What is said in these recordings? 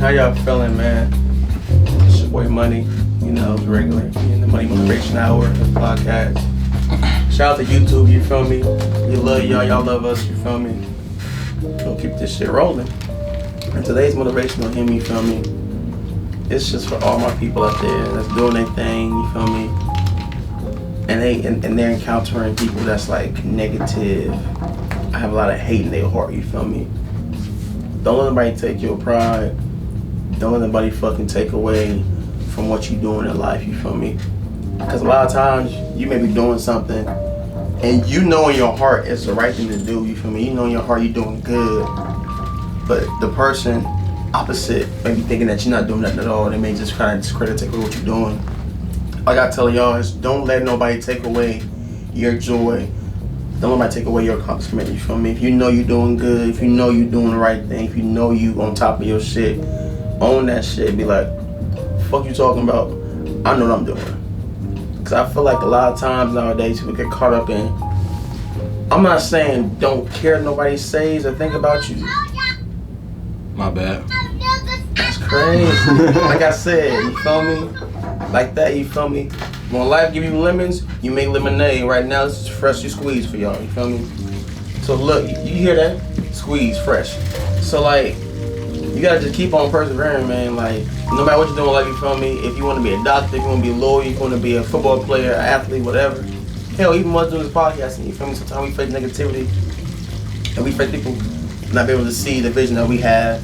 How y'all feeling, man? It's your boy Money, regular. In the Money Motivation Hour podcast. Shout out to YouTube, you feel me? We love y'all love us, you feel me? We'll keep this shit rolling. And today's motivational hymn, you feel me? It's just for all my people out there that's doing their thing, you feel me? And they're encountering people that's like negative. I have a lot of hate in their heart, you feel me? Don't let anybody take your pride. Don't let anybody fucking take away from what you doing in life, you feel me? Because a lot of times you may be doing something and you know in your heart it's the right thing to do, you feel me? You know in your heart you're doing good, but the person opposite may be thinking that you're not doing nothing at all. They may just kind of discredit, take away what you're doing. All I gotta tell y'all is don't let nobody take away your joy. Don't let nobody take away your accomplishment, you feel me? If you know you're doing good, if you know you're doing the right thing, if you know you on top of your shit, own that shit. Be like, fuck you talking about? I know what I'm doing. Because I feel like a lot of times nowadays people get caught up in, I'm not saying don't care what nobody says or think about you. My bad. That's crazy. Like I said, you feel me? Like that, you feel me? When life give you lemons, you make lemonade. Right now, this is freshly squeezed for y'all, you feel me? So look, you hear that? Squeeze, fresh. So like, you gotta just keep on persevering, man. Like, no matter what you're doing in life, you feel me? If you wanna be a doctor, if you wanna be a lawyer, if you wanna be a football player, an athlete, whatever. Hell, even us doing this podcasting, you feel me? Sometimes we face negativity, and we face people not be able to see the vision that we have.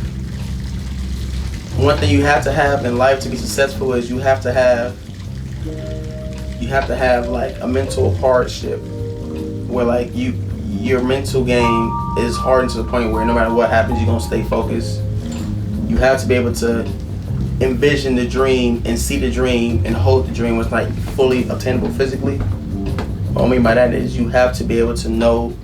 One thing you have to have in life to be successful is you have to have like a mental hardship where like your mental game is hardened to the point where no matter what happens, you're gonna stay focused. You have to be able to envision the dream and see the dream and hold the dream when it's like fully obtainable physically. What I mean by that is you have to be able to know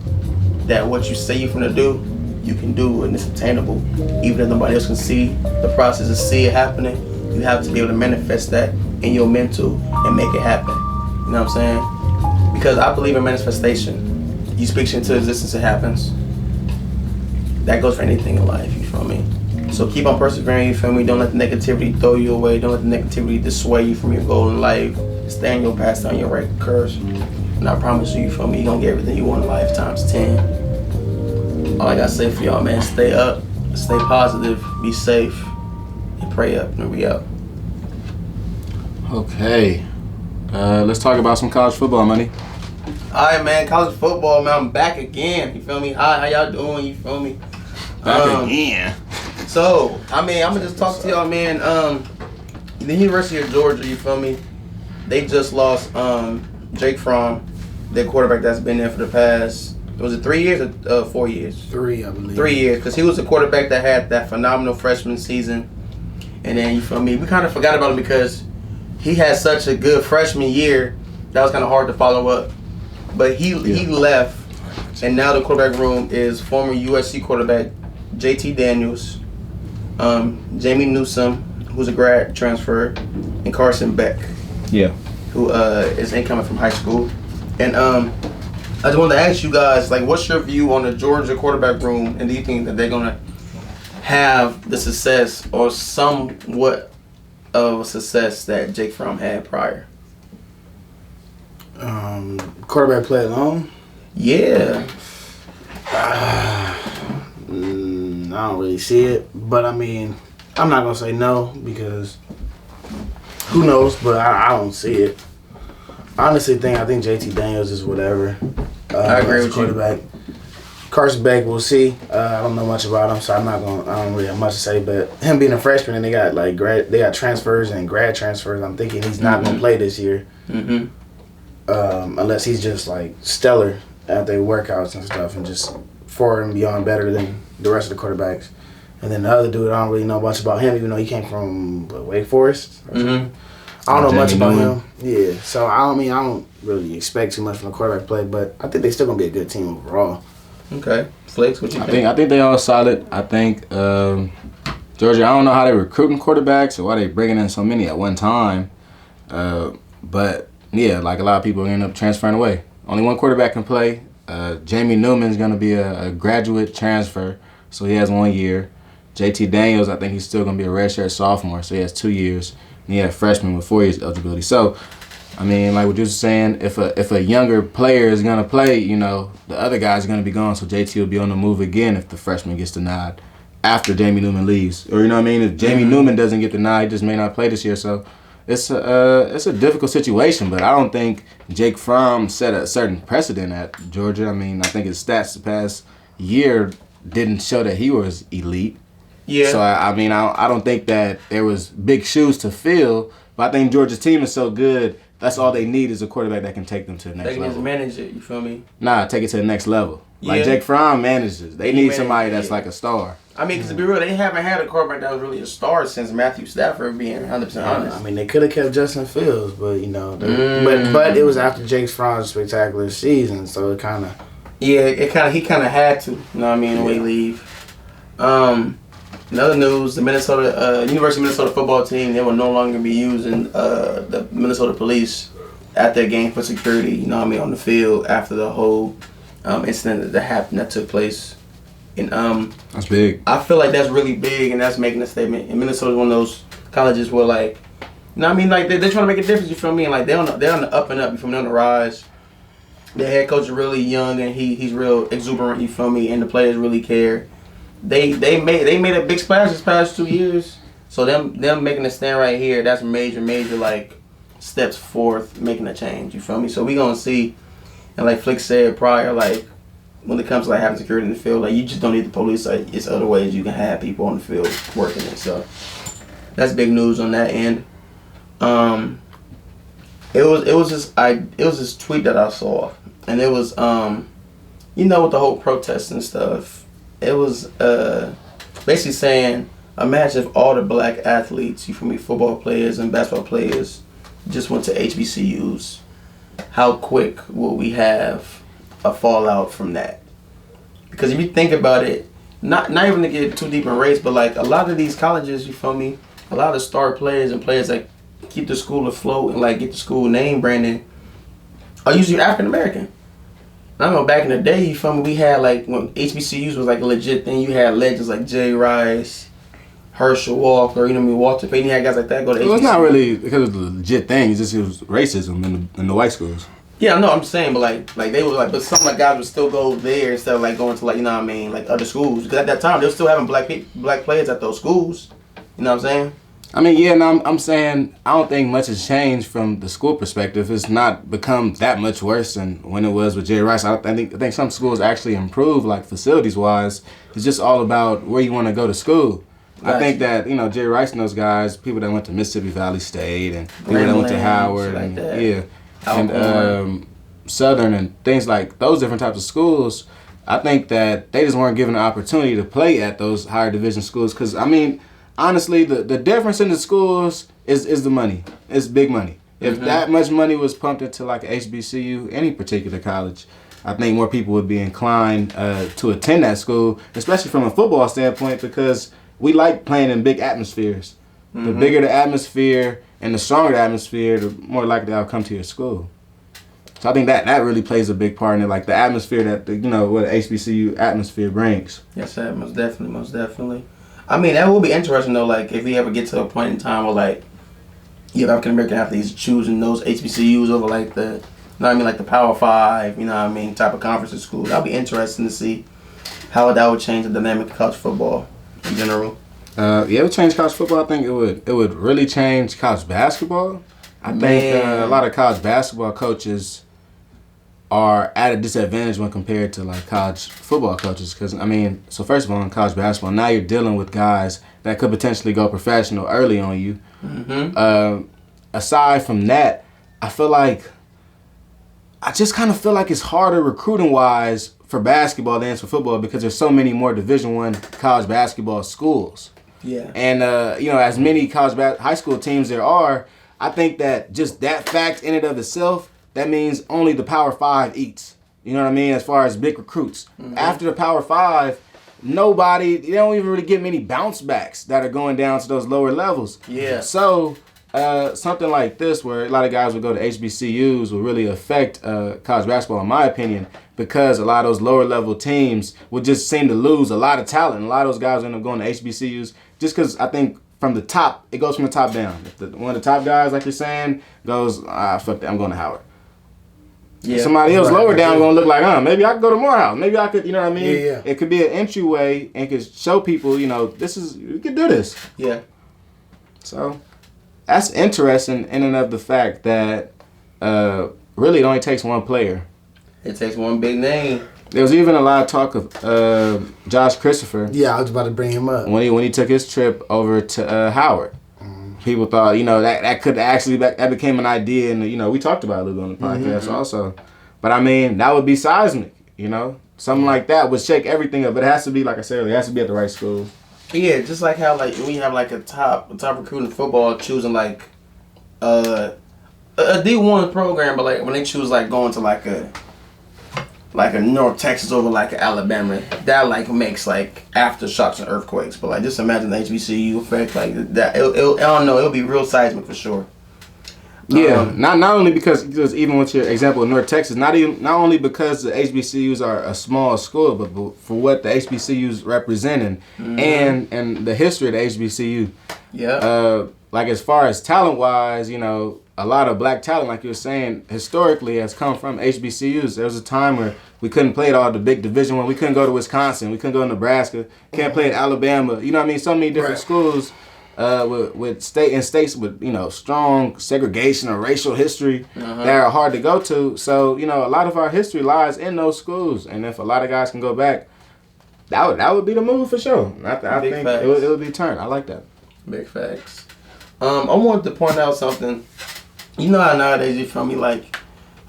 that what you say you're gonna do, you can do and it's attainable. Even if nobody else can see the process and see it happening, you have to be able to manifest that in your mental and make it happen. You know what I'm saying? Because I believe in manifestation. You speak into existence, it happens. That goes for anything in life, you feel me? So keep on persevering, you feel me? Don't let the negativity throw you away. Don't let the negativity dissuade you from your goal in life. Stay on your path, stay on your right course. And I promise you feel me, you're gonna get everything you want in life times 10. All I gotta say for y'all, man, stay up, stay positive, be safe, and pray up, and we out. Okay. Let's talk about some college football, Money. Alright, man, college football, man, I'm back again, you feel me? Hi, how y'all doing, you feel me? Back again. So, I'm gonna just talk to y'all, man. The University of Georgia, you feel me? They just lost Jake Fromm, their quarterback that's been there for the past, was it 3 years or 4 years? 3, I believe. 3 years, because he was the quarterback that had that phenomenal freshman season. And then, you feel me, we kind of forgot about him because he had such a good freshman year that was kind of hard to follow up. But he left, and now the quarterback room is former USC quarterback J.T. Daniels, Jamie Newsome, who's a grad transfer, and Carson Beck, who is incoming from high school. And I just wanted to ask you guys, like, what's your view on the Georgia quarterback room, and do you think that they're gonna have the success or somewhat of a success that Jake Fromm had prior? Quarterback play alone? Yeah. I don't really see it, but I mean, I'm not gonna say no because who knows? But I don't see it. I honestly think JT Daniels is whatever. I agree with quarterback. Carson Beck, we'll see. I don't know much about him, so I don't really have much to say. But him being a freshman and they got transfers and grad transfers. I'm thinking he's not gonna play this year, unless he's just like stellar at their workouts and stuff and just forward and beyond better than the rest of the quarterbacks. And then the other dude, I don't really know much about him, even though he came from Wake Forest. I don't know much about him. Yeah, so I don't really expect too much from the quarterback play, but I think they're still gonna be a good team overall. Okay, Flakes, what you think? I think they all solid. I think Georgia. I don't know how they're recruiting quarterbacks or why they bringing in so many at one time, but yeah, like a lot of people end up transferring away. Only one quarterback can play. Jamie Newman's gonna be a graduate transfer, so he has 1 year. J.T. Daniels, I think he's still going to be a redshirt sophomore, so he has 2 years. And he had a freshman with 4 years eligibility. So, I mean, like what you were saying, if a younger player is going to play, you know, the other guys are going to be gone, so J.T. will be on the move again if the freshman gets denied after Jamie Newman leaves. Or, you know what I mean? If Jamie Newman doesn't get denied, he just may not play this year. So, it's a difficult situation, but I don't think Jake Fromm set a certain precedent at Georgia. I mean, I think his stats the past year didn't show that he was elite. Yeah. So, I mean, I don't think that there was big shoes to fill, but I think Georgia's team is so good, that's all they need is a quarterback that can take them to the next level. They can level. just manage it, you feel me? Nah, take it to the next level. Like Jake Fromm manages. They need somebody that's like a star. I mean, because to be real, they haven't had a quarterback that was really a star since Matthew Stafford, being 100% honest. I mean, they could have kept Justin Fields, but, you know, but it was after Jake Fromm's spectacular season, so it kind of... Yeah, he kind of had to, you know what I mean, when he leave. In other news, the University of Minnesota football team, they will no longer be using the Minnesota police at their game for security, you know what I mean, on the field after the whole incident that took place. And that's big. I feel like that's really big, and that's making a statement. And Minnesota is one of those colleges where, like, you know what I mean, like they're trying to make a difference. You feel me? And like they're on the up and up. You feel me? They're on the rise. The head coach is really young and he's real exuberant. You feel me? And the players really care. They made a big splash this past 2 years. So them making a stand right here, that's major like steps forth, making a change. You feel me? So we gonna see. And like Flick said prior, like, when it comes to like having security in the field, like you just don't need the police. Like it's other ways you can have people on the field working it. So that's big news on that end. It was this tweet that I saw, and it was you know, with the whole protest and stuff. It was basically saying, imagine if all the black athletes, you feel me, football players and basketball players, just went to HBCUs. How quick will we have a fallout from that? Because if you think about it, not even to get too deep in race, but like a lot of these colleges, you feel me, a lot of star players and players that keep the school afloat and like get the school name branding are usually African American. I know back in the day, you feel me, we had like when HBCUs was like a legit thing, you had legends like Jay Rice, Herschel Walker, you know what I mean, Walter Payton, you had guys like that go to HBCUs. Well, it's not really because it was a legit thing. It was racism in the white schools. Yeah, I know. I'm saying, but like they were like, but some like guys would still go there instead of like going to like, you know what I mean, like other schools. Because at that time they were still having black players at those schools. You know what I'm saying? I mean, yeah, and I'm saying I don't think much has changed from the school perspective. It's not become that much worse than when it was with Jay Rice. I think some schools actually improved, like facilities wise. It's just all about where you want to go to school. Gotcha. I think that, you know, Jay Rice and those guys, people that went to Mississippi Valley State and people that went to Howard like that. Yeah. And Southern and things like those different types of schools, I think that they just weren't given the opportunity to play at those higher division schools. Because, I mean, honestly, the difference in the schools is the money. It's big money. If that much money was pumped into like a HBCU, any particular college, I think more people would be inclined to attend that school, especially from a football standpoint, because we like playing in big atmospheres. The bigger the atmosphere and the stronger the atmosphere, the more likely they'll come to your school. So I think that really plays a big part in it, like the atmosphere that what the HBCU atmosphere brings. Yes, sir. Most definitely. I mean, that will be interesting though. Like if we ever get to a point in time where like you have African American athletes choosing those HBCUs over like the, you know what I mean, like the Power 5, you know what I mean, type of conferences schools. That'll be interesting to see how that would change the dynamic of college football in general. It would change college football. I think it would really change college basketball. I think a lot of college basketball coaches are at a disadvantage when compared to like college football coaches. Because I mean, so first of all, in college basketball, now you're dealing with guys that could potentially go professional early on you. Aside from that, I just kind of feel like it's harder recruiting wise for basketball than for football because there's so many more Division I college basketball schools. Yeah. And, as many high school teams there are, I think that just that fact in and of itself, that means only the Power 5 eats. You know what I mean? As far as big recruits. After the Power 5, they don't even really get many bounce backs that are going down to those lower levels. Yeah. So something like this, where a lot of guys would go to HBCUs, would really affect college basketball, in my opinion, because a lot of those lower level teams would just seem to lose a lot of talent. A lot of those guys end up going to HBCUs just because I think from the top, it goes from the top down. If one of the top guys, like you're saying, goes, fuck that, I'm going to Howard. Yeah. Somebody else lower down going to look like, maybe I could go to Morehouse. Maybe I could, you know what I mean? Yeah. It could be an entryway and could show people, you know, we could do this. Yeah. So that's interesting in and of the fact that really it only takes one player. It takes one big name. There was even a lot of talk of Josh Christopher. Yeah, I was about to bring him up. When he took his trip over to Howard. People thought, you know, that could actually, that became an idea, and, you know, we talked about it a little bit on the podcast also. But, I mean, that would be seismic, you know? Something like that would shake everything up, but it has to be, like I said earlier, it has to be at the right school. Yeah, just like how, like, when you have, like, a top recruit in football choosing, like, a D1 program, but, like, when they choose, like, going to, like a North Texas over, like, an Alabama, that, like, makes, like, aftershocks and earthquakes. But, like, just imagine the HBCU effect, like, that. I don't know, it'll be real seismic for sure. Yeah, not only because even with your example of North Texas, not only because the HBCUs are a small school, but for what the HBCUs representing and the history of the HBCU. Yeah. Like as far as talent wise, you know, a lot of black talent, like you were saying, historically has come from HBCUs. There was a time where we couldn't play at all the big Division I. We couldn't go to Wisconsin. We couldn't go to Nebraska. Can't play at Alabama. You know what I mean? So many different schools with states with, you know, strong segregation or racial history that are hard to go to. So, you know, a lot of our history lies in those schools. And if a lot of guys can go back, that would be the move for sure. I think it would be turned. I like that. Big facts. I wanted to point out something. You know how nowadays, you feel me, like,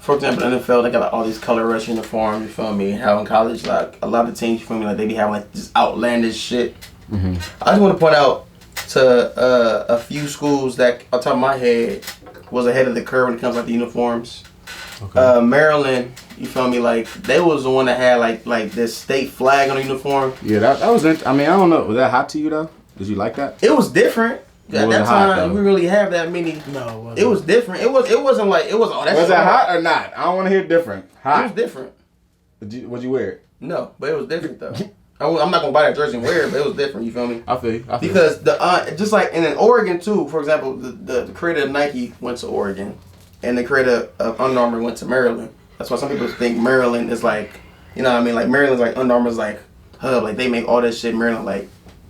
for example, in the NFL, they got like, all these color rush uniforms, you feel me? How in college, like, a lot of teams, you feel me, like, they be having, like, this outlandish shit. I just want to point out to a few schools that, on top of my head, was ahead of the curve when it comes to, like, the uniforms. Okay. Maryland, you feel me, like, they was the one that had, like this state flag on the uniform. Yeah, that was it. I mean, I don't know. Was that hot to you, though? Did you like that? It was different. At that time, we really have that many. No, it was different. It wasn't like it was. Oh, that's was it hot or not? I don't want to hear different. Hot. It was different. Would you wear it? No, but it was different though. I'm not gonna buy that jersey and wear it, but it was different. You feel me? I feel you. Because just like in Oregon too. For example, the creator of Nike went to Oregon, and the creator of Under Armour went to Maryland. That's why some people think Maryland is like, you know what I mean? Like Maryland's like Under Armour's like hub. Like they make all that shit in Maryland. Like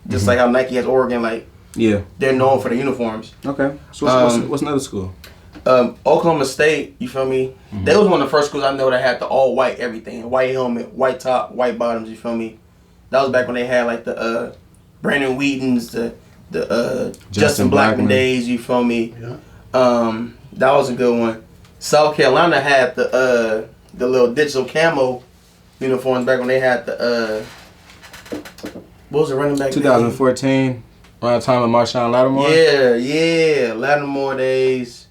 just like how Nike has Oregon. Like. Yeah, they're known for the uniforms. Okay, so what's another school? Oklahoma State. You feel me? They was one of the first schools I know that had the all white everything, white helmet, white top, white bottoms. You feel me? That was back when they had like the Brandon Wheatons, the Justin Blackman days. You feel me? Yeah. That was a good one. South Carolina had the little digital camo uniforms back when they had the what was the running back? 2014. Around the time of Marshawn Lattimore? Yeah. Lattimore days.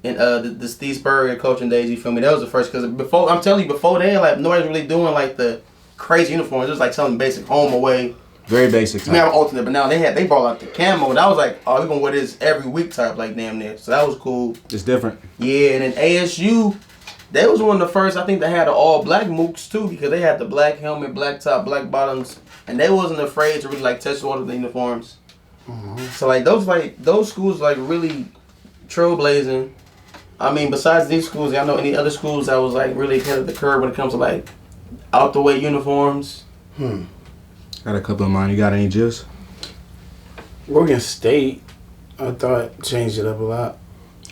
And the Steve Spurrier coaching days, you feel me? That was the first, because before, I'm telling you, before then, like, nobody's really doing, like, the crazy uniforms. It was, like, selling basic home away. Very basic. We have an alternate, but now they brought out the camo. And I was like, oh, we're going to wear this every week type, like, damn near. So that was cool. It's different. Yeah, and then ASU, they was one of the first, I think, that had the all-black mooks, too, because they had the black helmet, black top, black bottoms. And they wasn't afraid to really, like, touch one of the uniforms. So those schools like really trailblazing. I mean, besides these schools, y'all know any other schools that was like really ahead of the curve when it comes to like out the way uniforms? Got a couple of mine. You got any juice? Oregon State, I thought changed it up a lot.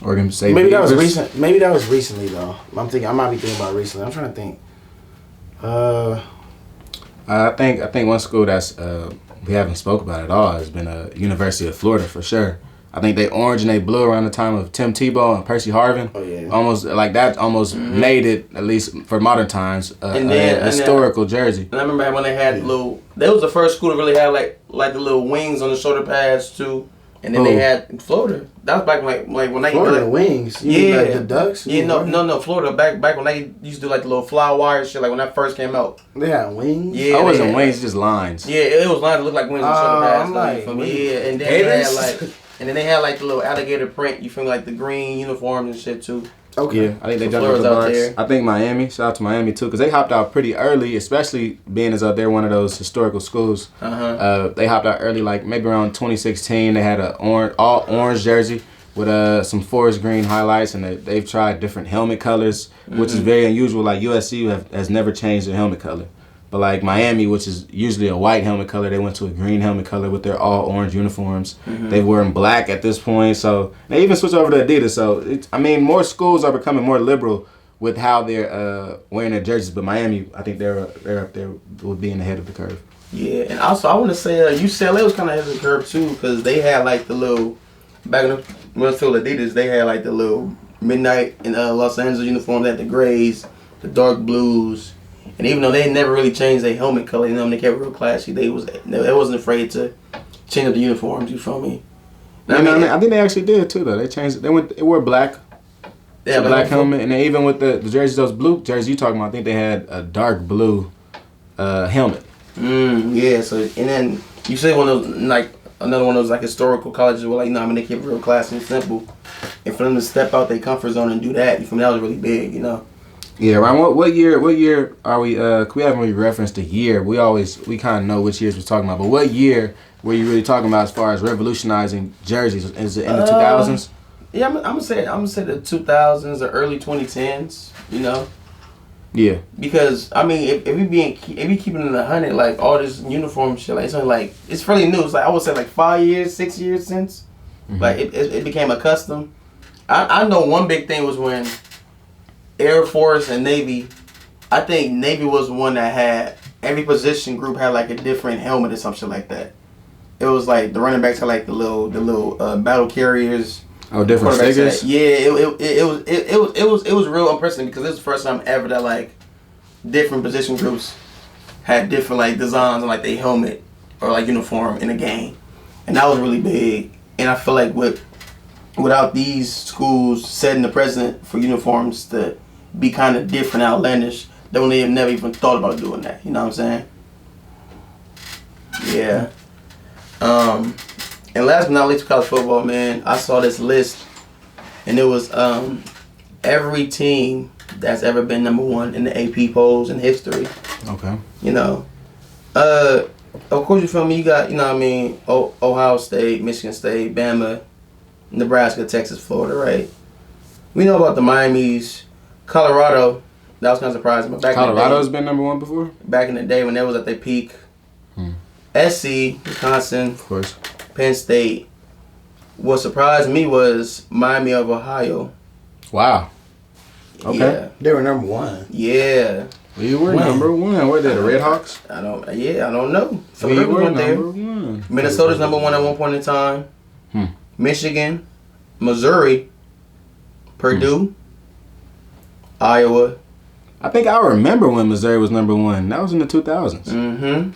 Oregon State. Maybe that was recent. Maybe that was recently though. I might be thinking about recently. I'm trying to think. I think one school that's we haven't spoke about at all has been University of Florida for sure. I think they orange and they blue around the time of Tim Tebow and Percy Harvin. Oh yeah. Almost like that. Almost made it, at least for modern times, a historical jersey. And I remember when they had They was the first school to really have like the little wings on the shoulder pads too. And then they had Florida. That was back like when they Florida wings. You mean like the Ducks. Yeah, no, Florida. Back when they used to do like the little fly wire shit. Like when that first came out. They had wings. Yeah, it wasn't wings, just lines. Yeah, it was lines that looked like wings on shoulder pads. Like, yeah, and then they had like And then they had like the little alligator print. You feel me? Like the green uniforms and shit too. Okay. Yeah, I think they Some jumped out the Florida's out box. there. I think Miami. Shout out to Miami too, because they hopped out pretty early, especially being as they're one of those historical schools. They hopped out early, like maybe around 2016. They had all orange jersey with some forest green highlights, and they've tried different helmet colors, which is very unusual. Like USC has never changed their helmet color. But like Miami, which is usually a white helmet color, they went to a green helmet color with their all orange uniforms. They were in black at this point, so they even switched over to Adidas. So more schools are becoming more liberal with how they're wearing their jerseys. But Miami, I think they're up there with being ahead of the curve. Yeah, and also I want to say UCLA was kind of ahead of the curve too, because they had like the little back in the when still Adidas, they had like the little midnight in Los Angeles uniform. They had the grays, the dark blues. And even though they never really changed their helmet color, they kept it real classy. They wasn't afraid to change up the uniforms. You feel me? I think they actually did too. Though they changed it. They wore black. Yeah, black helmet, and then even with the jerseys, those blue jerseys you talking about, I think they had a dark blue helmet. Yeah. So and then you say one of those like another one of those like historical colleges where like they kept it real classy and simple. And for them to step out their comfort zone and do that, you feel me? That was really big. Yeah, Ryan. What year are we? We haven't really referenced the year. We kind of know which years we're talking about. But what year were you really talking about as far as revolutionizing jerseys? Is it in the 2000s? Yeah, I'm gonna say the 2000s or early 2010s. Yeah. Because if you keeping it 100, like all this uniform shit, like it's only like it's fairly new. It's like I would say like 5 years, 6 years since, like it became a custom. I know one big thing was when Air Force and Navy, I think Navy was the one that had every position group had like a different helmet or some shit like that. It was like the running backs had like the little battle carriers. Oh, different stickers. Yeah, it was real impressive because this was the first time ever that like different position groups had different like designs on like their helmet or like uniform in a game, and that was really big. And I feel like without these schools setting the precedent for uniforms to be kind of different, outlandish, they would have never even thought about doing that. You know what I'm saying? Yeah. And last but not least, college football, man, I saw this list, and it was every team that's ever been number one in the AP polls in history. Okay. Of course, you feel me? You got, Ohio State, Michigan State, Bama, Nebraska, Texas, Florida, right? We know about the Miamis, Colorado. That was kind of surprising. But Colorado's been number one before? Back in the day when they was at their peak. SC, Wisconsin, of course. Penn State. What surprised me was Miami of Ohio. Wow. Okay. Yeah. They were number one. Yeah. We were number one. What are they, the Red Hawks? I don't know. We were number one. Minnesota's number one at one point in time. Michigan, Missouri, Purdue, Iowa. I think I remember when Missouri was number one. That was in the 2000s.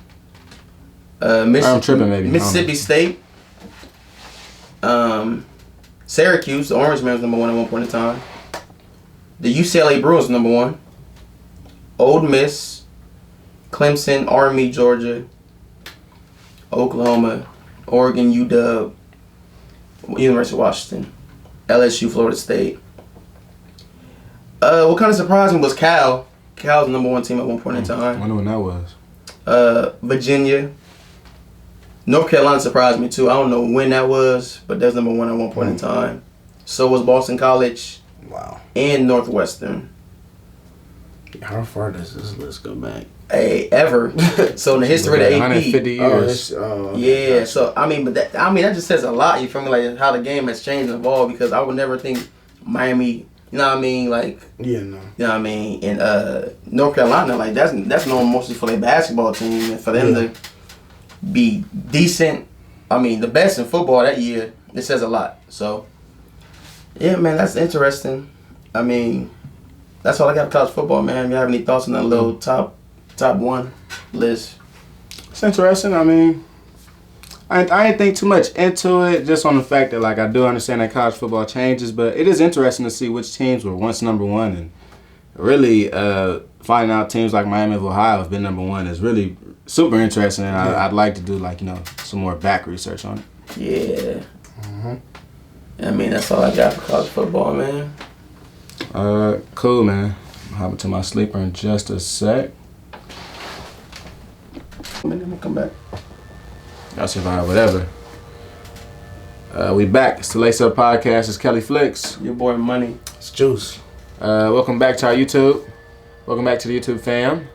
I'm tripping, maybe. Mississippi State. Syracuse, the Orange Man was number one at one point in time. The UCLA Bruins number one. Ole Miss, Clemson, Army, Georgia, Oklahoma, Oregon, UW, University of Washington, LSU, Florida State. What kind of surprised me was Cal. Cal's the number one team at one point in time. I wonder when that was. Virginia. North Carolina surprised me too. I don't know when that was, but that's number one at one point in time. So was Boston College. Wow. And Northwestern. How far does this list go back? Hey, ever. So in the history of the AP. 150 years. Yeah. So that just says a lot. You feel me? Like how the game has changed and evolved. Because I would never think Miami. You know what I mean? Like. Yeah. No. You know what I mean? And North Carolina, like that's known mostly for their basketball team, and for them to be decent. I mean, the best in football that year. It says a lot. So. Yeah, man, that's interesting. I mean, that's all I got for college football, man. You have any thoughts on that little top one list? It's interesting. I mean, I didn't think too much into it, just on the fact that, like, I do understand that college football changes, but it is interesting to see which teams were once number one, and really finding out teams like Miami of Ohio have been number one is really super interesting, and I'd like to do, like, some more back research on it. Yeah. I mean, that's all I got for college football, man. Cool, man. I'm hopping to my sleeper in just a sec. I'm gonna come back. Y'all survive whatever. We back. It's the Lace Up Podcast. It's Kelly Flicks. Your boy Money. It's Juice. Welcome back to our YouTube. Welcome back to the YouTube fam.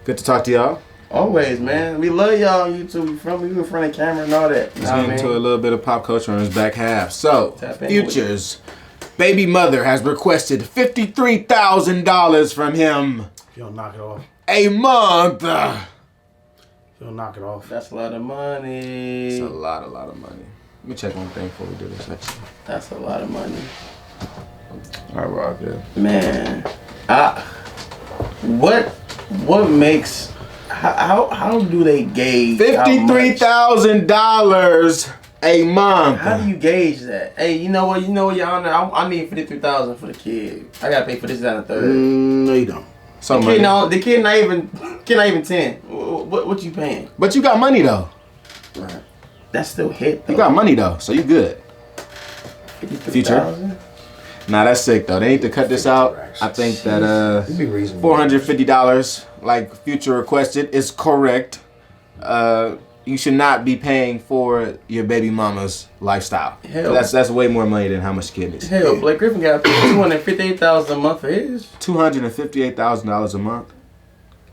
Good to talk to y'all. Always, man. We love y'all on YouTube. We in front of the camera and all that. Let's get into a little bit of pop culture on his back half. So, Tap in Future's baby mother has requested $53,000 from him. If you don't knock it off. A month. If you don't knock it off. That's a lot of money. It's a lot of money. Let me check one thing before we do this. Actually. That's a lot of money. All right, we're all good. Man, what makes how do they gauge $53,000 a month? How do you gauge that? Hey, you know what, Your Honor, I need $53,000 for the kid. I gotta pay for this, that, and the third. No, you don't. The kid not even 10. What you paying? But you got money though. Right. That's still hit though. You got money though, so you good. Future. Nah, that's sick though. They need to cut this out. I think that $450, like Future requested, is correct. You should not be paying for your baby mama's lifestyle. Hell. That's way more money than how much the kid needs. Hell, Blake Griffin got $258,000 a month for his. $258,000 a month.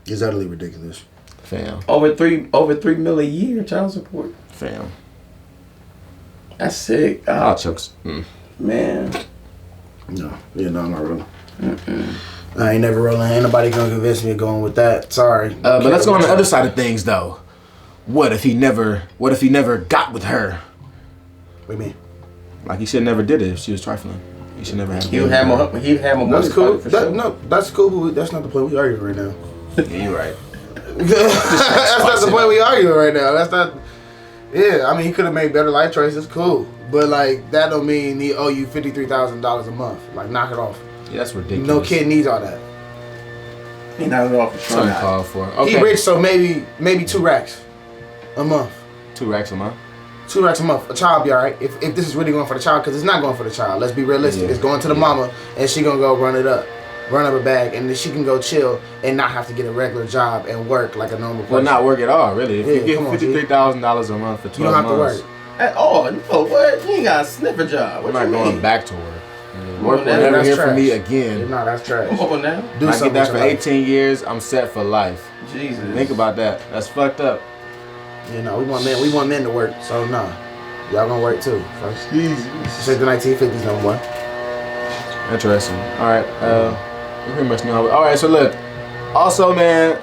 It's utterly ridiculous. Fam. Over $3 million a year child support. Fam. That's sick. I'll choke. Man. No. Yeah, no, I'm not rolling. I ain't never rolling. Ain't nobody gonna convince me of going with that. Sorry. But let's go on the other side of things though. What if he never got with her? What do you mean? Like he should never did it if she was trifling. He should never have. He'd have more money. That's cool. For sure. No, that's cool. But that's not the point we arguing right now. Yeah, you're right. That's not the point we arguing right now. That's not. Yeah, I mean he could have made better life choices. Cool, but like that don't mean he owe you $53,000 a month. Like knock it off. Yeah, that's ridiculous. No kid needs all that. He knocked it off for sure. Something called for. Okay. He rich, so maybe 2 racks a month. 2 racks a month. 2 racks a month. A child be alright if this is really going for the child, because it's not going for the child. Let's be realistic. Yeah. It's going to the mama, and she gonna go run up a bag, and then she can go chill and not have to get a regular job and work like a normal person. Well, not work at all, really. If you come on, get $53,000 a month for 12 months, you don't have to work at all. No, what? You ain't got a sniff a job. I'm not going back to work. Work will Well, never that's hear trash. from me again. No, that's trash. Come on now. Do I get something that with for your life. 18 years, I'm set for life. Jesus. Think about that. That's fucked up. You know, we want men to work, so no. Y'all gonna work too. First. Jesus. This ain't the 1950s no more. Interesting. All right. We pretty much know how. All right. So look. Also, man,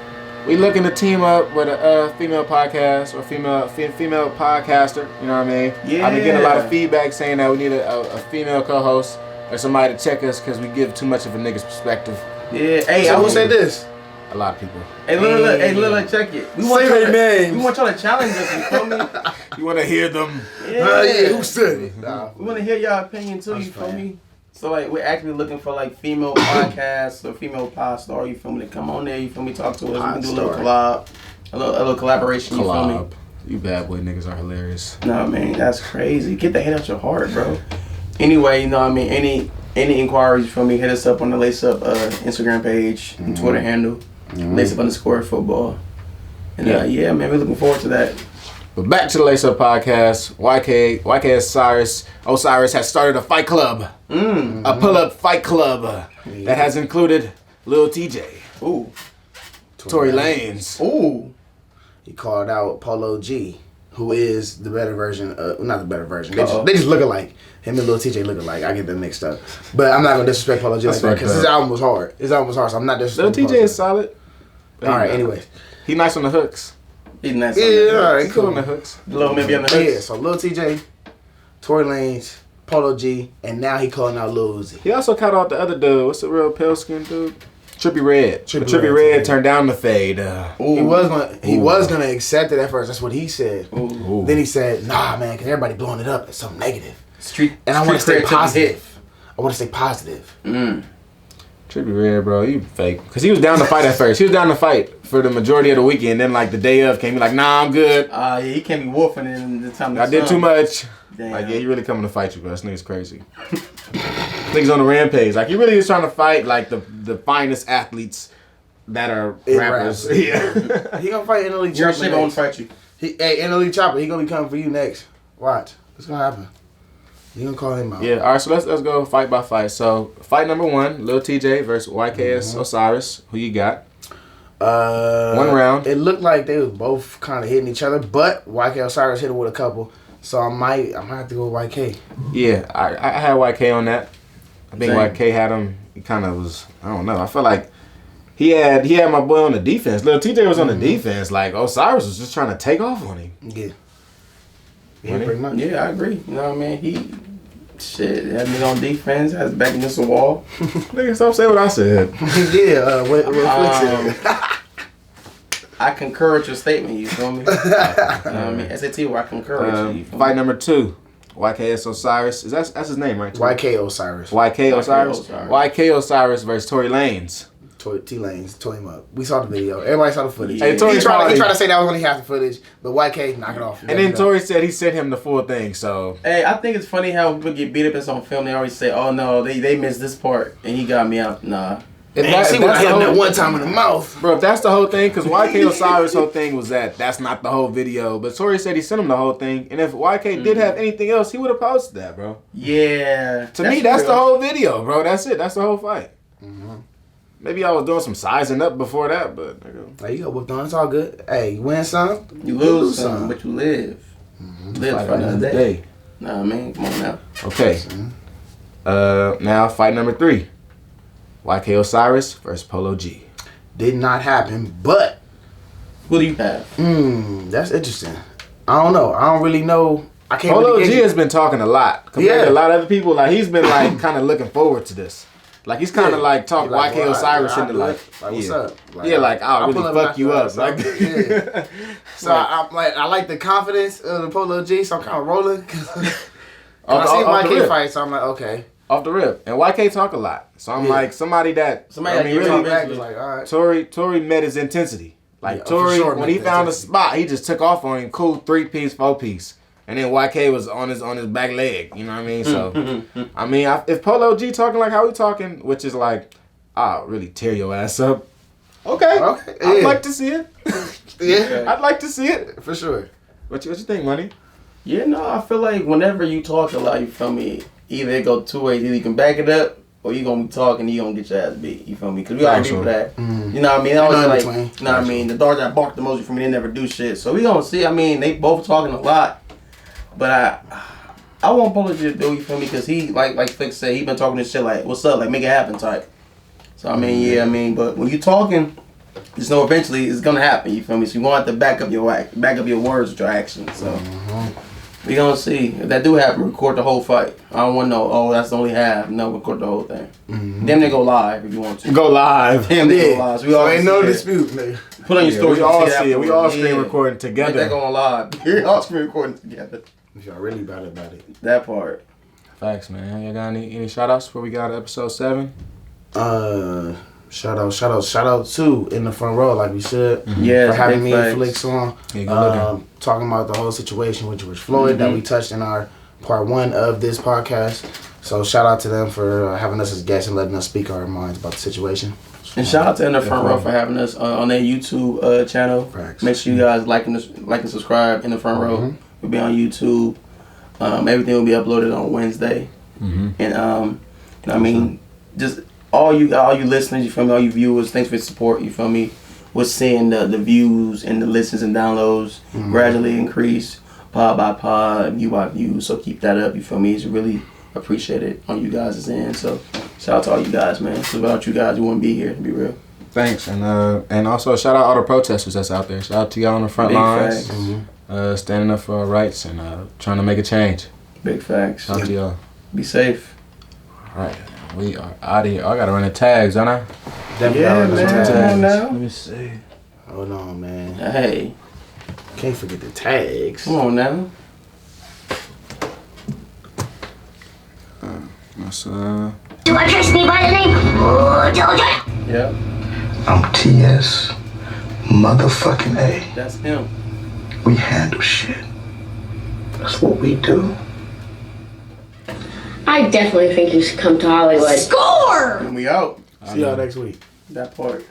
we looking to team up with a female podcast or female podcaster. You know what I mean? Yeah. I've been getting a lot of feedback saying that we need a female co-host or somebody to check us because we give too much of a nigga's perspective. Yeah. Hey, So I who will said this? A lot of people. Hey, look. Hey, look. Check it. We want Say y'all their names. We want y'all to challenge us. You feel me? You want to hear them? Yeah. Who said it? Nah. We want to hear y'all opinion too. That's You feel fine. me? So like we're actually looking for like female podcasts or female pod star. You feel me? To come on there. You feel me? Talk to us. We can do a little collab, a little collaboration. You feel me? Collab. You bad boy niggas are hilarious. No, man, that's crazy. Get the hate out your heart, bro. Anyway, you know what I mean? Any inquiries from me, hit us up on the Lace Up Instagram page and Twitter handle, Lace Up _football. And yeah, man, we're looking forward to that. But back to the Lace Up Podcast. Yk Osiris has started a fight club. A pull-up fight club that has included Lil TJ, Ooh. Tory Lanez. Ooh. He called out Polo G, who is the better version not the better version. They Uh-oh. just look alike. Him and Lil TJ look alike. I get them mixed up. But I'm not gonna disrespect Polo G like that because his album was hard. So I'm not Lil disrespecting TJ is solid. Alright, anyways. He nice on the hooks. He's nice. Yeah, alright, He cool cool. on the hooks. Little maybe on the But yeah, hooks. so Lil TJ, Tory Lanez, Polo G, and now he calling out Lil Uzi. He also caught out the other dude. What's the real pale skin dude? Trippy Red. Trippy Red. Red turned down the fade. He was gonna accept it at first. That's what he said. Ooh. Then he said, "Nah, man, because everybody blowing it up as something negative." Street. And I want to stay creativity hit. positive. I want to stay positive. Trippie Redd, bro, you fake. Because he was down to fight at first. He was down to fight for the majority of the weekend. Then, like, the day of came, he like, nah, I'm good. Yeah, he can't be wolfing in the time. I did too much. Damn. Like, yeah, he really coming to fight you, bro. This nigga's crazy. Niggas on the rampage. Like, he really is trying to fight, like, the finest athletes that are rappers. Yeah. He gonna fight NLE Your Chopper. shit gonna fight you. Hey, NLE Chopper, he gonna be coming for you next. Watch. What's gonna happen? You gonna call him out. Yeah, all right, so let's go fight by fight. So, fight number 1, Lil TJ versus Yk Osiris. Who you got? 1 round. It looked like they was both kind of hitting each other, but Yk Osiris hit him with a couple. So I might have to go with YK. Yeah, I had YK on that. I think Same. YK had him. He kind of was, I don't know. I feel like he had my boy on the defense. Lil TJ was on the defense. Like, Osiris was just trying to take off on him. Yeah. Yeah, pretty much. Yeah, I agree. You know what I mean? He had me on defense, has his back against the wall. Nigga, stop saying what I said. Yeah, what Flick said. I concur with your statement, you feel me? You know what I mean? SAT, where I concur with you. Fight number 2, YK Osiris. That's his name, right? YK Osiris. YK Osiris. YK Osiris versus Tory Lanez. T-Lanes tore him up. We saw the video. Everybody saw the footage. Hey, Tory he tried to say that was only half the footage, but YK knock it off. And then Tory said he sent him the full thing, so. Hey, I think it's funny how people get beat up as on film. They always say, oh no, they missed this part and he got me out. Nah. Man, see what I hit him that one time in the mouth. Bro, if that's the whole thing, because YK Osiris' whole thing was that's not the whole video. But Tory said he sent him the whole thing. And if YK did have anything else, he would have posted that, bro. Yeah. To me, that's the whole video, bro. That's it. That's the whole fight. Maybe I was doing some sizing up before that, but. There you go, whooped on. It's all good. Hey, you win some, you lose some, but you live. Live for another day. Nah, man, come on now. Okay. Now, fight number 3. YK Osiris versus Polo G. Did not happen, but Who do you have? that's interesting. I don't know. I don't really know. I can't. Polo really G has been talking a lot compared to a lot of other people. Like, he's been like kind of looking forward to this. Like, he's kind of like talking like, YK Osiris into like what's up? Like I'll really fuck you up. Like, yeah. So I like the confidence of the Polo G. So I'm kind of rolling. I see YK fight, so I'm like, okay. Off the rip. And YK talk a lot. So I'm like, somebody that really back is like, all right. Tory met his intensity. Like, Tory, when he found a spot, he just took off on him. Cool 3-piece, 4-piece. And then YK was on his back leg. You know what I mean? So, I mean, if Polo G talking like how we talking, which is like, I'll really tear your ass up. Okay. I'd like to see it. Yeah. I'd like to see it. For sure. What you think, Money? Yeah, no, I feel like whenever you talk a lot, you feel me, either it go 2 ways. Either you can back it up, or you gonna be talking and you gonna get your ass beat. You feel me? Because we all agree with that. You know what I mean? I was like, you know what I mean? The dogs that bark the most for me, they never do shit. So we gonna see. I mean, they both talking a lot, but I want Polo G to do. You feel me? Because he like Flick said, he been talking this shit like, what's up? Like, make it happen type. So I mean, yeah, I mean, but when you talking, just know eventually it's gonna happen. You feel me? So you gonna have to back up your words with your actions. So. We gonna see. If that do happen, record the whole fight. I don't want to know, oh, that's only half. No, record the whole thing. Then they go live if you want to. Go live. Then they go live. So we all ain't no dispute, nigga. Put on your story. We all see it. We all screen recording together. They going live. We all screen recording together. If y'all really about it. That part. Facts, man. You got any shout outs before we got to episode 7? Shout out to In the Front Row, like we should. Yeah, for having me and Flicks on. Yeah, talking about the whole situation with George Floyd that we touched in our part 1 of this podcast. So shout out to them for having us as guests and letting us speak our minds about the situation. And shout out to In the Front Row for having us on their YouTube channel. Facts. Make sure you guys like and subscribe. In the Front Row. We'll be on YouTube. Everything will be uploaded on Wednesday. And I mean, just all you listeners, you feel me? All you viewers, thanks for your support. You feel me? We're seeing the views and the listens and downloads gradually increase, pod by pod, view by view. So keep that up. You feel me? It's really appreciated on you guys' end. So shout out to all you guys, man. So without you guys, we wouldn't be here. To be real. Thanks, and also shout out all the protesters that's out there. Shout out to y'all on the front lines, standing up for our rights and trying to make a change. Big facts. Shout out to y'all. Be safe. All right, we are out of here. I gotta run the tags, don't I? Definitely man. Come on now. Let me see. Hold on, man. Hey. Can't forget the tags. Come on now. That's Do address me by the name Jojo? Yep. I'm T.S. motherfucking A. That's him. We handle shit. That's what we do. I definitely think you should come to Hollywood. Score! And we out. See y'all next week. That part.